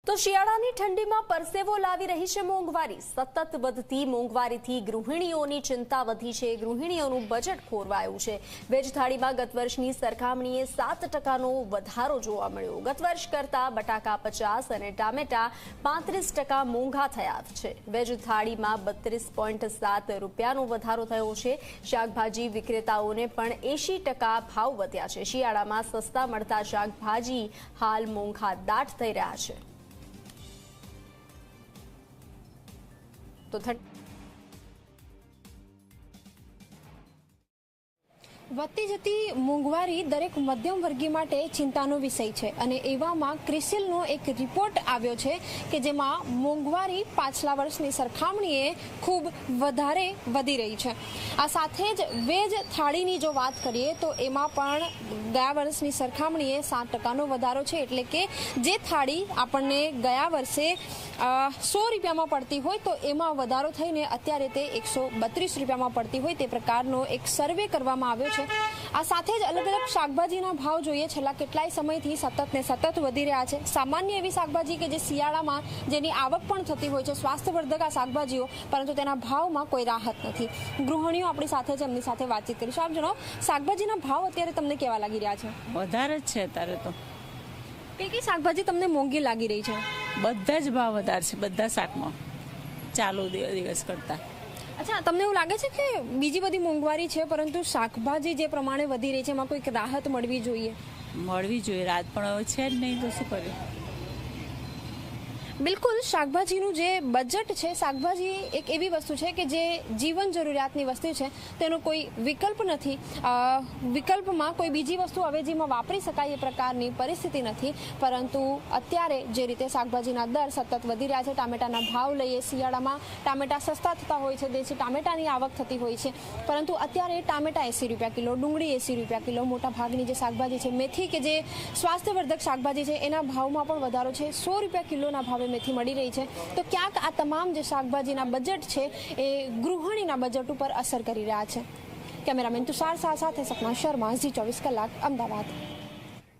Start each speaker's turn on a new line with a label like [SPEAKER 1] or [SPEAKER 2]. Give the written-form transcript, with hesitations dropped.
[SPEAKER 1] તો શિયાળાની ઠંડીમાં પરસેવો લાવી રહી છે મોંઘવારી। સતત વધતી મોંઘવારીથી ગૃહિણીઓની ચિંતા વધી છે। ગૃહિણીઓનું બજેટ ખોરવાયું છે। વેજ થાળીમાં ગત વર્ષની સરખામણીએ 7% વધારો જોવા મળ્યો। ગત વર્ષ કરતાં બટાકા 50 અને ટામેટા 35% મોંઘા થયા છે। વેજ થાળીમાં 32.7 રૂપિયાનો વધારો થયો છે। શાકભાજી વિક્રેતાઓને પણ 80% ભાવ વધ્યા છે। શિયાળામાં સસ્તા મળતા શાકભાજી હાલ મોંઘા દાટ થઈ રહ્યા છે।
[SPEAKER 2] વધતી જતી મોંઘવારી દરેક મધ્યમ વર્ગીય માટે ચિંતાનો વિષય છે અને એવામાં ક્રિસિલનો એક રિપોર્ટ આવ્યો છે કે જેમાં મોંઘવારી પાછલા વર્ષની સરખામણીએ ખૂબ વધારે વધી રહી છે। આ સાથે જ વેજ થાળીની જો વાત કરીએ તો એમાં પણ ગયા વર્ષની સરખામણીએ 7%નો વધારો છે। એટલે કે જે થાળી આપણને ગયા વર્ષે 100 રૂપિયામાં પડતી હોય તો એમાં વધારો થઈને અત્યારે તે 132 રૂપિયામાં પડતી હોય તે પ્રકારનો એક સર્વે કરવામાં આવ્યો છે। આ સાથે જ અલગ અલગ શાકભાજીના ભાવ જોઈએ છેલ્લા કેટલાય સમયથી સતત વધી રહ્યા છે। સામાન્ય એવી શાકભાજી કે જે શિયાળામાં જેની આવક પણ થતી હોય છે, સ્વાસ્થ્યવર્ધક આ શાકભાજીઓ, પરંતુ તેના ભાવમાં કોઈ રાહત નથી। ગૃહિણીઓ આપણી સાથે જ એમની સાથે વાતચીત કરીશું। આપ જણાવો, શાકભાજીના ભાવ અત્યારે તમને કેવા લાગી રહ્યા છે?
[SPEAKER 3] વધારે જ છે અત્યારે તો।
[SPEAKER 2] કઈ શાકભાજી તમને મોંઘી લાગી રહી છે?
[SPEAKER 3] બધા જ ભાવ વધારે છે, બધા શાકમાં ચાલુ દિવસ કરતા।
[SPEAKER 2] અચ્છા, તમને એવું લાગે છે કે બીજી બધી મોંઘવારી છે પરંતુ શાકભાજી જે પ્રમાણે વધી રહી છે એમાં કોઈક રાહત મળવી જોઈએ?
[SPEAKER 3] મળવી જોઈએ રાહત, પણ હવે છે જ નહીં તો શું કરીએ?
[SPEAKER 2] બિલકુલ, શાકભાજીનું જે બજેટ છે, શાકભાજી એક એવી વસ્તુ છે કે જે જીવન જરૂરિયાતની વસ્તુ છે, તેનો કોઈ વિકલ્પ નથી। વિકલ્પમાં કોઈ બીજી વસ્તુ અવેજીમાં વાપરી શકાય એ પ્રકારની પરિસ્થિતિ નથી, પરંતુ અત્યારે જે રીતે શાકભાજીના દર સતત વધી રહ્યા છે, ટામેટાના ભાવ લઈએ, શિયાળામાં ટામેટા સસ્તા થતા હોય છે, દેશી ટામેટાની આવક થતી હોય છે, પરંતુ અત્યારે ટામેટા 80 રૂપિયા કિલો, ડુંગળી 80 રૂપિયા કિલો, મોટા ભાગની જે શાકભાજી છે, મેથી કે જે સ્વાસ્થ્યવર્ધક શાકભાજી છે એના ભાવમાં પણ વધારો છે। 100 રૂપિયા કિલોના ભાવે મેથી મળી રહી છે। તો ક્યાંક આ તમામ જે શાકભાજીના બજેટ છે એ ગૃહિણીના બજેટ ઉપર અસર કરી રહ્યા છે। કેમેરામેન તુષાર શાહ સાથે સપના શર્મા, ઝી 24 કલાક, અમદાવાદ।